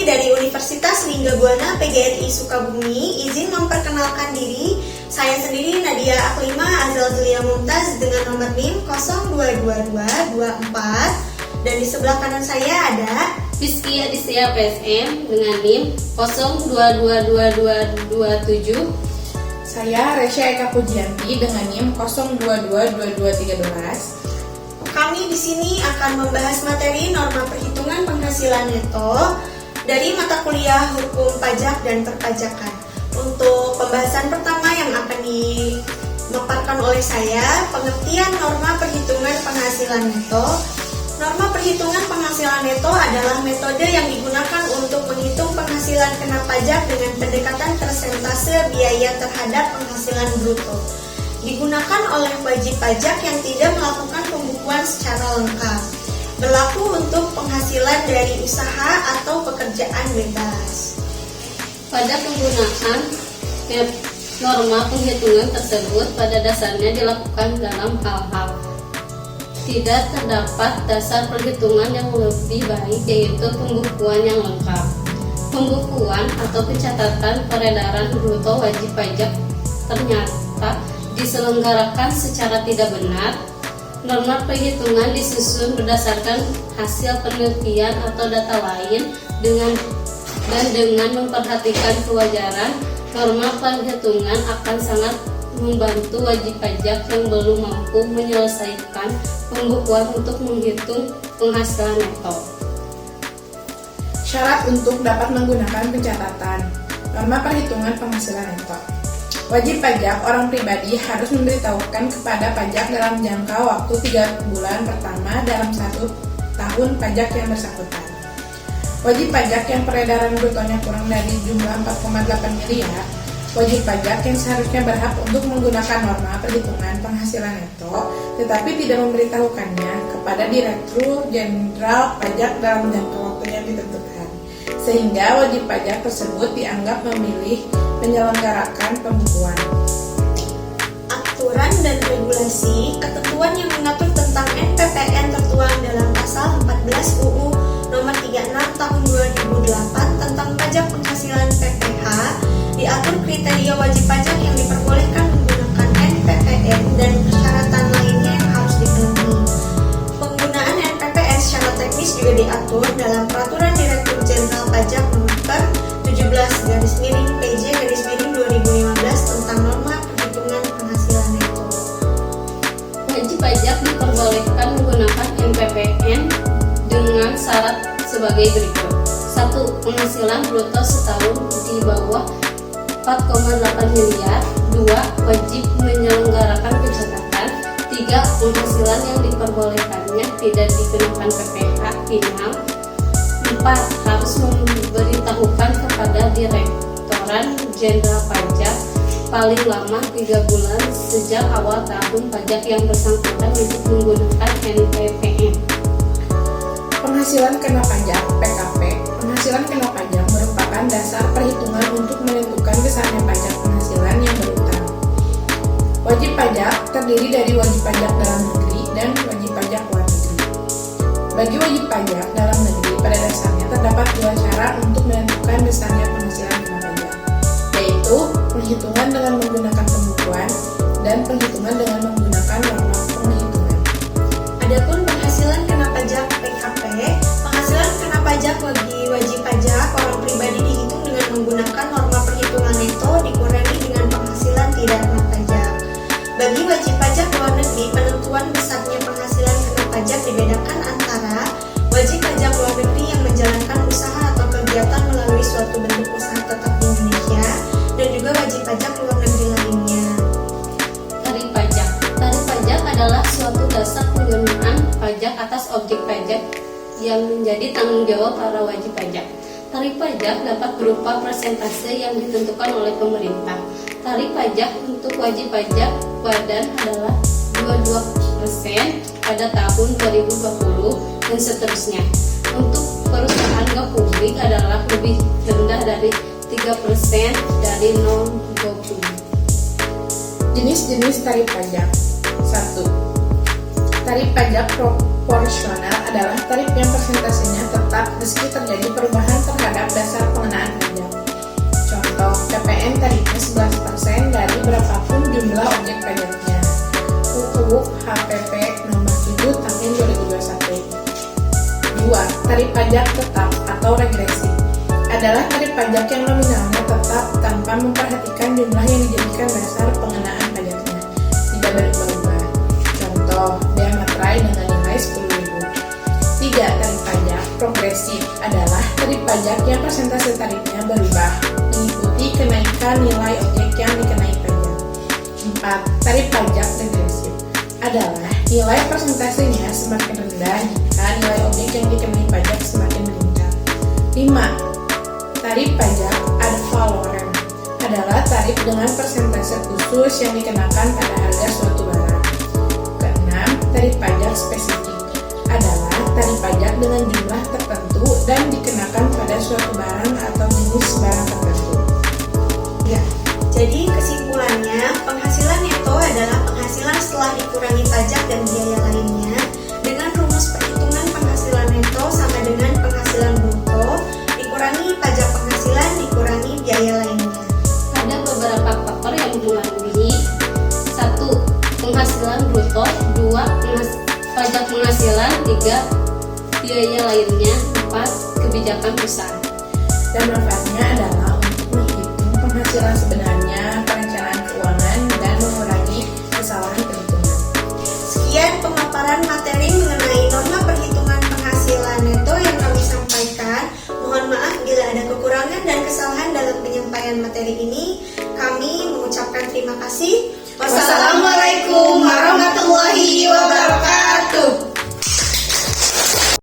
dari Universitas Lingga Buana PGRI Sukabumi izin memperkenalkan diri. Saya sendiri Nadia Aklima Azal Zulia Mumtaz dengan nomor NIM 022224 dan di sebelah kanan saya ada Rizky Adisya PSM dengan NIM 022227. Saya Resya Eka Pujianti dengan NIM 02222213. Kami di sini akan membahas materi norma perhitungan penghasilan neto dari mata kuliah Hukum Pajak dan Perpajakan. Untuk pembahasan pertama yang akan dipaparkan oleh saya, pengertian norma perhitungan penghasilan neto. Norma perhitungan penghasilan neto adalah metode yang digunakan untuk menghitung penghasilan kena pajak dengan pendekatan persentase biaya terhadap penghasilan bruto. Digunakan oleh wajib pajak yang tidak melakukan pembukuan secara lengkap. Berlaku untuk penghasilan dari usaha atau pekerjaan bebas. Pada penggunaan norma penghitungan tersebut pada dasarnya dilakukan dalam hal-hal tidak terdapat dasar perhitungan yang lebih baik, yaitu pembukuan yang lengkap. Pembukuan atau pencatatan peredaran bruto wajib pajak ternyata diselenggarakan secara tidak benar. Norma perhitungan disusun berdasarkan hasil penelitian atau data lain dengan memperhatikan kewajaran. Norma perhitungan akan sangat membantu wajib pajak yang belum mampu menyelesaikan pembukuan untuk menghitung penghasilan neto. Syarat untuk dapat menggunakan pencatatan norma perhitungan penghasilan neto. Wajib pajak orang pribadi harus memberitahukan kepada pajak dalam jangka waktu 3 bulan pertama dalam 1 tahun pajak yang bersangkutan. Wajib pajak yang peredaran brutonya kurang dari jumlah 4,8 miliar, wajib pajak yang seharusnya berhak untuk menggunakan norma perhitungan penghasilan neto, tetapi tidak memberitahukannya kepada Direktur Jenderal Pajak dalam jangka waktu yang ditentukan, sehingga wajib pajak tersebut dianggap memilih menyelenggarakan pembukuan. Aturan dan regulasi, ketentuan yang mengatur tentang NPPN tertuang dalam pasal 14 UU nomor 36 tahun 2008 tentang pajak penghasilan PPH, diatur kriteria wajib pajak yang diperbolehkan menggunakan NPPN dan persyaratan lainnya yang harus dipenuhi. Penggunaan NPPN secara teknis juga diatur dalam Peraturan Direktur Jenderal Pajak Nomor 17/PJ/2015 tentang norma perhitungan penghasilan neto. Wajib pajak diperbolehkan menggunakan NPPN dengan syarat sebagai berikut. 1. Penghasilan bruto setahun di bawah 4,8 miliar. 2. Wajib menyelenggarakan pencatatan. 3. Penghasilan yang diperbolehkannya tidak dikenakan PPh final. 4. Harus memberitahukan kepada Direktorat Jenderal Pajak paling lama 3 bulan sejak awal tahun pajak yang bersangkutan untuk menggunakan NPPN. Penghasilan kena pajak (PKP). Penghasilan kena pajak merupakan dasar perhitungan untuk menentukan besarnya pajak penghasilan yang berutang. Wajib pajak terdiri dari wajib pajak dalam negeri dan wajib pajak luar negeri. Bagi wajib pajak dalam negeri, pada dasarnya terdapat 2 cara untuk menentukan besarnya penghasilan kena pajak, yaitu perhitungan dengan menggunakan pembukuan dan perhitungan dengan menggunakan norma penghitungan. Adapun penghasilan kena pajak PKP, penghasilan kena pajak bagi wajib pajak orang pribadi dihitung dengan menggunakan norma perhitungan neto dikurangi dengan penghasilan tidak kena pajak. Bagi wajib pajak luar negeri, penentuan besarnya penghasilan kena pajak dibedakan antara wajib pajak luar negeri yang menjalankan usaha atau kegiatan melalui suatu bentuk usaha tetap di Indonesia dan juga wajib pajak luar negeri lainnya. Tarif pajak. Tarif pajak adalah suatu dasar pengenaan pajak atas objek pajak yang menjadi tanggung jawab para wajib pajak. Tarif pajak dapat berupa persentase yang ditentukan oleh pemerintah. Tarif pajak untuk wajib pajak badan adalah 22% pada tahun 2020 dan seterusnya. Untuk perusahaan go publik adalah lebih rendah dari 3% dari non-go publik. Jenis-jenis tarif pajak. 1. Tarif pajak proporsional adalah tarif yang persentasenya tetap meski terjadi perubahan terhadap dasar pengenaan pajak. Contoh, PPN tarifnya 11% dari berapapun jumlah objek pajaknya. UU HPP nomor 7 tahun 2021. 2. Tarif pajak tetap atau regresif adalah tarif pajak yang nominalnya tetap tanpa memperhatikan jumlah yang dijadikan dasar pengenaan pajaknya, tidak berubah-ubah. Contoh, bea materai dengan nilai 10.000. 3. Tarif pajak progresif adalah tarif pajak yang persentase tarifnya berubah mengikuti kenaikan nilai objek yang dikenai pajak. 4. Tarif pajak regresif adalah nilai persentasenya semakin rendah jika nilai objek yang dikenai pajak semakin meningkat. 5. Tarif pajak ad valorem adalah tarif dengan persentase khusus yang dikenakan pada harga suatu barang. Keenam, tarif pajak spesifik adalah tarif pajak dengan jumlah tertentu dan dikenakan pada suatu barang atau jenis barang tertentu. Ya, jadi kesimpulannya, penghasilan neto adalah penghasilan setelah dikurangi pajak dan biaya lainnya. Dengan rumus perhitungan penghasilan neto sama dengan penghasilan bruto, dikurangi pajak penghasilan, dikurangi biaya lainnya. Ada beberapa faktor yang mempengaruhi. 1. Penghasilan bruto. 2. Pajak penghasilan. 3. Biaya lainnya. 4. Kebijakan pusat. Dan manfaatnya adalah untuk menghitung penghasilan sebenarnya, perencanaan keuangan, dan mengurangi kesalahan perhitungan. Sekian pemaparan materi mengenai norma perhitungan penghasilan neto yang kami sampaikan. Mohon maaf bila ada kekurangan dan kesalahan dalam penyampaian materi ini. Kami mengucapkan terima kasih. Wassalamualaikum warahmatullahi wabarakatuh.